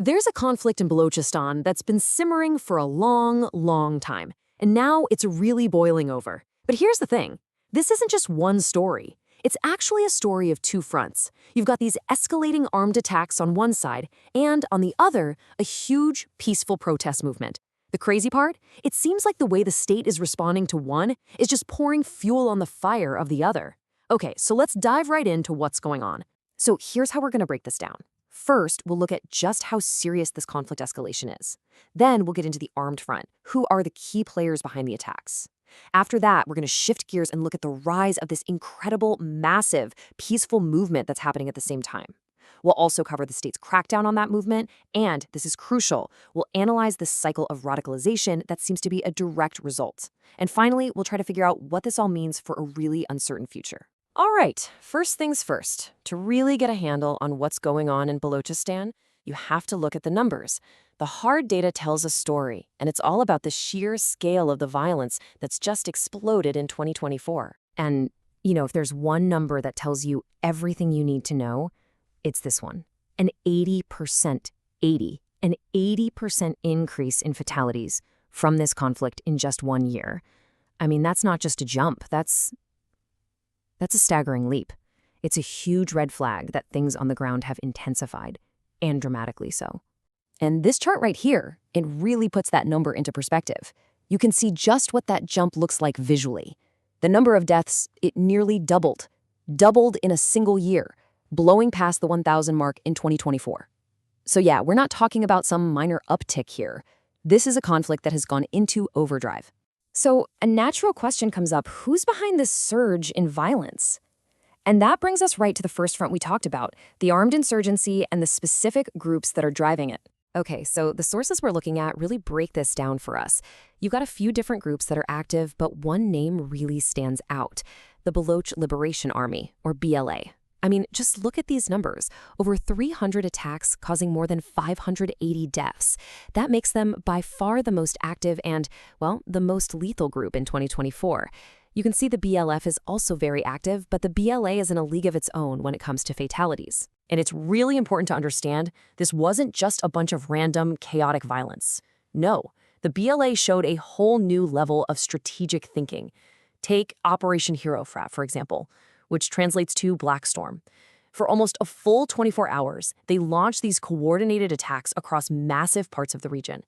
There's a conflict in Balochistan that's been simmering for a long, long time, and now it's really boiling over. But here's the thing. This isn't just one story. It's actually a story of two fronts. You've got these escalating armed attacks on one side, and on the other, a huge, peaceful protest movement. The crazy part? It seems like the way the state is responding to one is just pouring fuel on the fire of the other. Okay, so let's dive right into what's going on. So here's how we're going to break this down. First, we'll look at just how serious this conflict escalation is. Then we'll get into the armed front. Who are the key players behind the attacks? After that, we're going to shift gears and look at the rise of this incredible, massive, peaceful movement that's happening at the same time. We'll also cover the state's crackdown on that movement, and, this is crucial, we'll analyze the cycle of radicalization that seems to be a direct result. And finally, we'll try to figure out what this all means for a really uncertain future. All right, first things first. To really get a handle on what's going on in Balochistan, you have to look at the numbers. The hard data tells a story, and it's all about the sheer scale of the violence that's just exploded in 2024. And, if there's one number that tells you everything you need to know, it's this one. An 80% increase in fatalities from this conflict in just 1 year. I mean, that's not just a jump, that's a staggering leap. It's a huge red flag that things on the ground have intensified, and dramatically so. And this chart right here, it really puts that number into perspective. You can see just what that jump looks like visually. The number of deaths, it nearly doubled in a single year, blowing past the 1,000 mark in 2024. So yeah, we're not talking about some minor uptick here. This is a conflict that has gone into overdrive. So a natural question comes up, who's behind this surge in violence? And that brings us right to the first front we talked about, the armed insurgency and the specific groups that are driving it. Okay, so the sources we're looking at really break this down for us. You've got a few different groups that are active, but one name really stands out, the Baloch Liberation Army, or BLA. I mean, just look at these numbers. Over 300 attacks causing more than 580 deaths. That makes them by far the most active and, well, the most lethal group in 2024. You can see the BLF is also very active, but the BLA is in a league of its own when it comes to fatalities. And it's really important to understand this wasn't just a bunch of random, chaotic violence. No, the BLA showed a whole new level of strategic thinking. Take Operation Hero Frat, for example, which translates to Black Storm. For almost a full 24 hours, they launched these coordinated attacks across massive parts of the region.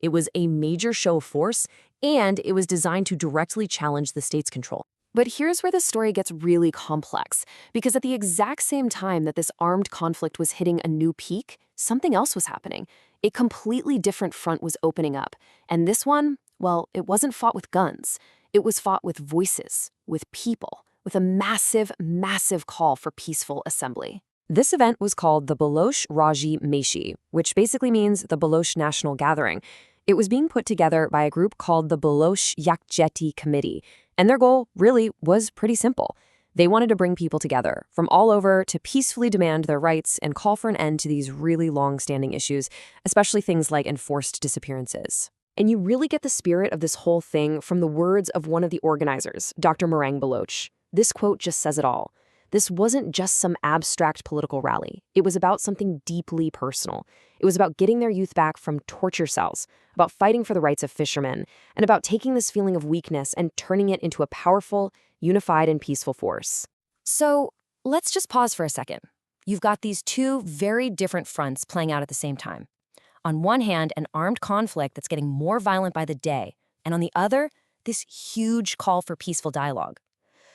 It was a major show of force, and it was designed to directly challenge the state's control. But here's where the story gets really complex, because at the exact same time that this armed conflict was hitting a new peak, something else was happening. A completely different front was opening up. And this one, well, it wasn't fought with guns. It was fought with voices, with people, with a massive, massive call for peaceful assembly. This event was called the Baloch Raji Meshi, which basically means the Baloch National Gathering. It was being put together by a group called the Baloch Yakjeti Committee, and their goal really was pretty simple. They wanted to bring people together from all over to peacefully demand their rights and call for an end to these really long-standing issues, especially things like enforced disappearances. And you really get the spirit of this whole thing from the words of one of the organizers, Dr. Marang Baloch. This quote just says it all. This wasn't just some abstract political rally. It was about something deeply personal. It was about getting their youth back from torture cells, about fighting for the rights of fishermen, and about taking this feeling of weakness and turning it into a powerful, unified, and peaceful force. So let's just pause for a second. You've got these two very different fronts playing out at the same time. On one hand, an armed conflict that's getting more violent by the day, and on the other, this huge call for peaceful dialogue.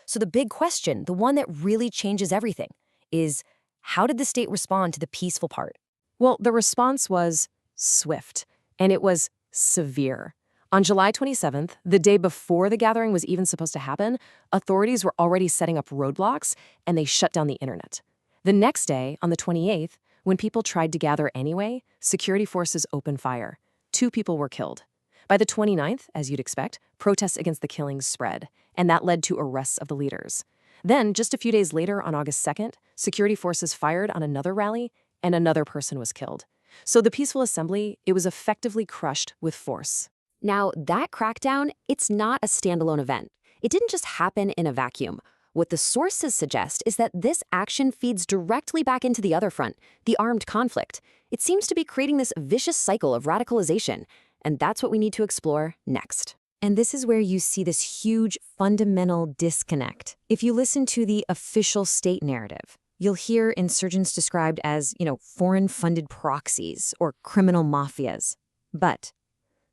So the big question, the one that really changes everything, is how did the state respond to the peaceful part? Well, the response was swift, and it was severe. On July 27th, the day before the gathering was even supposed to happen, authorities were already setting up roadblocks, and they shut down the internet. The next day, on the 28th, when people tried to gather anyway, security forces opened fire. 2 people were killed. By the 29th, as you'd expect, protests against the killings spread, and that led to arrests of the leaders. Then, just a few days later, on August 2nd, security forces fired on another rally, and another person was killed. So the peaceful assembly, it was effectively crushed with force. Now, that crackdown, it's not a standalone event. It didn't just happen in a vacuum. What the sources suggest is that this action feeds directly back into the other front, the armed conflict. It seems to be creating this vicious cycle of radicalization, and that's what we need to explore next. And this is where you see this huge fundamental disconnect. If you listen to the official state narrative, you'll hear insurgents described as, foreign-funded proxies or criminal mafias. But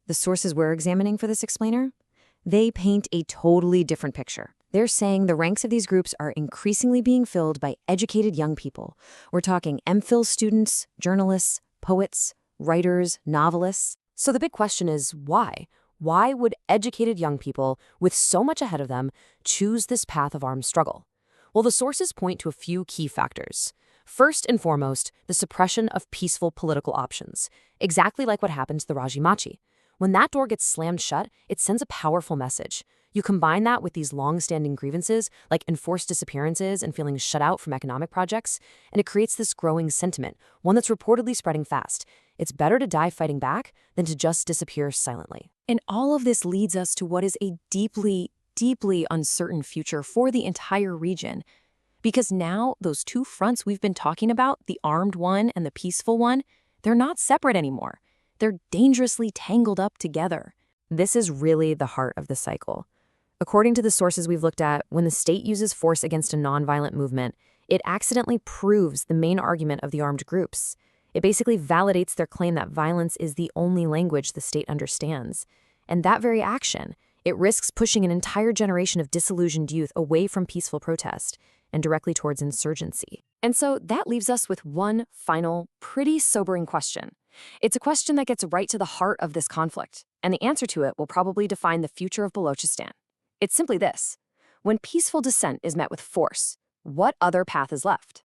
the sources we're examining for this explainer, they paint a totally different picture. They're saying the ranks of these groups are increasingly being filled by educated young people. We're talking MPhil students, journalists, poets, writers, novelists. So the big question is, why? Why would educated young people, with so much ahead of them, choose this path of armed struggle? Well, the sources point to a few key factors. First and foremost, the suppression of peaceful political options, exactly like what happened to the Rajimachi. When that door gets slammed shut, it sends a powerful message. You combine that with these long-standing grievances, like enforced disappearances and feeling shut out from economic projects, and it creates this growing sentiment, one that's reportedly spreading fast. It's better to die fighting back than to just disappear silently. And all of this leads us to what is a deeply, deeply uncertain future for the entire region. Because now, those two fronts we've been talking about, the armed one and the peaceful one, they're not separate anymore. They're dangerously tangled up together. This is really the heart of the cycle. According to the sources we've looked at, when the state uses force against a nonviolent movement, it accidentally proves the main argument of the armed groups. It basically validates their claim that violence is the only language the state understands. And that very action, it risks pushing an entire generation of disillusioned youth away from peaceful protest and directly towards insurgency. And so that leaves us with one final, pretty sobering question. It's a question that gets right to the heart of this conflict, and the answer to it will probably define the future of Balochistan. It's simply this: when peaceful dissent is met with force, what other path is left?